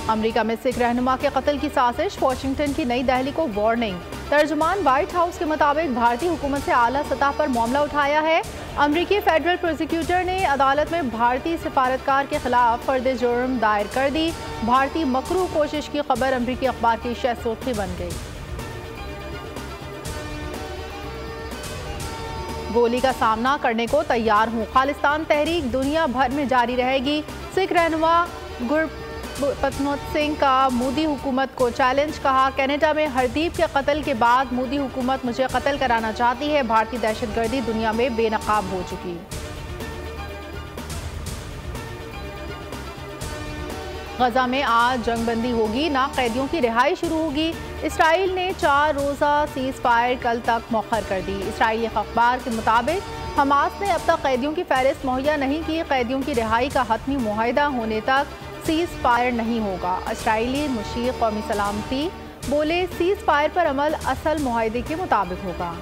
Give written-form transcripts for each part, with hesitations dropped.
America में सिख रहनुमा के कत्ल की साजिश, वाशिंगटन की नई दिल्ली को वार्निंग। तर्जुमान व्हाइट हाउस के मुताबिक भारतीय हुकूमत से आला सतह पर मामला उठाया है। अमरीकी फेडरल प्रोसिक्यूटर ने अदालत में भारतीय सिफारतकार के खिलाफ फर्द जुर्म दायर कर दी। भारतीय मकरूह कोशिश की खबर अमरीकी अखबार की शह सुर्खी बन गई। गोली का सामना करने को तैयार हूँ, खालिस्तान तहरीक दुनिया भर में जारी रहेगी। सिख रहनुमा गुरपतनोत सिंह का मोदी हुकूमत को चैलेंज, कहा कनाडा में हरदीप के कत्ल के बाद मोदी हुकूमत मुझे कत्ल कराना चाहती है। भारतीय दहशतगर्दी दुनिया में बेनकाब हो चुकी। गजा में आज जंगबंदी होगी, ना कैदियों की रिहाई शुरू होगी। इसराइल ने 4 रोज़ा सीज़ फायर कल तक मौखर कर दी। इसराइली अखबार के मुताबिक हमास ने अब तक कैदियों की फहरिस्त मुहैया नहीं की। कैदियों की रिहाई का हतमी मुआहिदा होने तक सीज़ फायर नहीं होगा। इसराइली मुशीर कौमी सलामती बोले सीज़ फायर पर अमल असल मुआहिदे के मुताबिक होगा।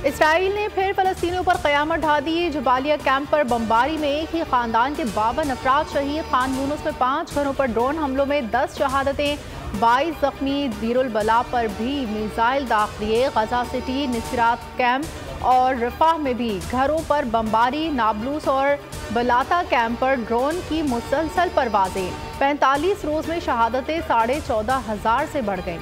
इसराइल ने फिर फ़लस्तीनियों पर क़यामत ढा दी। जबालिया कैंप पर बमबारी में एक ही ख़ानदान के 52 अफराद शहीद। खान यूनुस में 5 घरों पर ड्रोन हमलों में 10 शहादतें, 22 जख्मी। दीरुल बला पर भी मिसाइल दाखिले। गजा सिटी, निसरात कैंप और रफाह में भी घरों पर बमबारी। नाबलूस और बलाता कैंप पर ड्रोन की मुसलसल परवाजें। 45 रोज़ में शहादतें 14,500 से बढ़ गईं।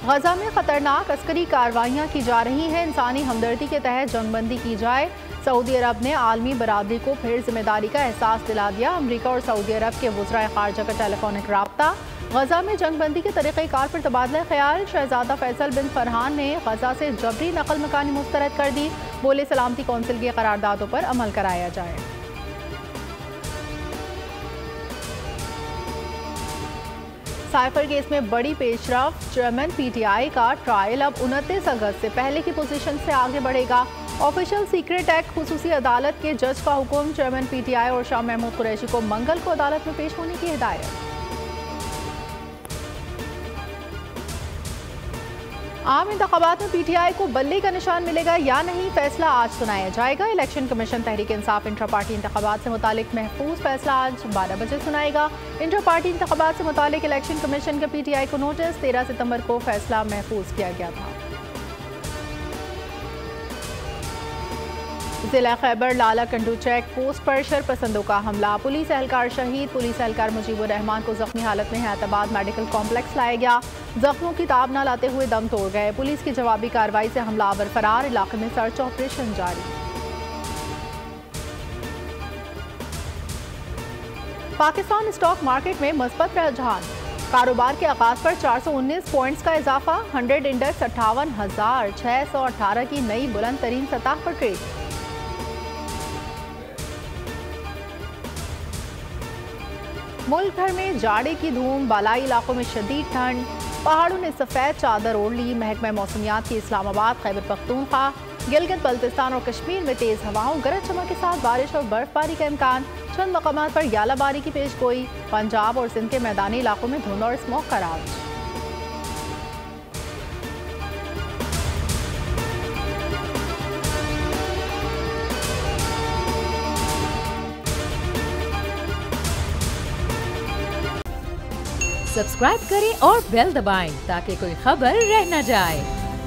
गजा में खतरनाक अस्करी कार्रवाइयाँ की जा रही हैं। इंसानी हमदर्दी के तहत जंगबंदी की जाए। सऊदी अरब ने आलमी बरादरी को फिर जिम्मेदारी का एहसास दिला दिया। अमेरिका और सऊदी अरब के वज़राए ख़ारजा का टेलीफोनिक राब्ता। गजा में जंगबंदी के तरीक़ेकार पर तबादला ख्याल। शहजादा फैसल बिन फरहान ने गजा से जबरी नकल मकानी मुस्तरद कर दी। बोले सलामती कौंसिल की करारदादों पर अमल कराया जाए। साइफर केस में बड़ी पेशरफ। चेयरमैन पीटीआई का ट्रायल अब 29 अगस्त से पहले की पोजीशन से आगे बढ़ेगा। ऑफिशियल सीक्रेट एक्ट खुसूसी अदालत के जज का हुक्म। चेयरमैन पीटीआई और शाह महमूद कुरैशी को मंगल को अदालत में पेश होने की हिदायत। आम इंतखाबात में पीटीआई को बल्ले का निशान मिलेगा या नहीं, फैसला आज सुनाया जाएगा। Election commission Tehreek Insaf intra party इंतखाबात से मुतालिक महफूज फैसला आज 12 बजे सुनाएगा। इंट्रा पार्टी इंतखाबात से मुतालिक इलेक्शन कमीशन का पीटीआई को नोटिस। 13 सितंबर को फैसला महफूज किया गया था। जिला खैबर लाला कंडू चेक पोस्ट पर शरपसंदों का हमला। पुलिस एहलकार शहीद। पुलिस एहलकार मुजीबुर रहमान को जख्मी हालत में हैदराबाद मेडिकल कॉम्प्लेक्स लाया गया। जख्मों की ताब न लाते हुए दम तोड़ गए। पुलिस की जवाबी कार्रवाई से हमलावर फरार। इलाके में सर्च ऑपरेशन जारी। पाकिस्तान स्टॉक मार्केट में मस्बत रुझान। कारोबार के आगाज पर 419 पॉइंट्स का इजाफा। 100 इंडेक्स 58,618 की नई बुलंद तरीन सतह पर ट्रेड। मुल्क भर में जाड़े की धूम। बालाई इलाकों में शदीद ठंड। पहाड़ों ने सफ़ेद चादर ओढ़ ली। महकमा मौसमियात की इस्लामाबाद, खैबर पख्तूनख्वा, गिलगित बल्तिस्तान और कश्मीर में तेज़ हवाओं, गरज चमक के साथ बारिश और बर्फबारी का इम्कान। चंद मकामात पर यालाबारी की पेश गोई। पंजाब और सिंध के मैदानी इलाकों में धुंध और स्मोक का राज। सब्सक्राइब करें और बेल दबाएं ताकि कोई खबर रह न जाए।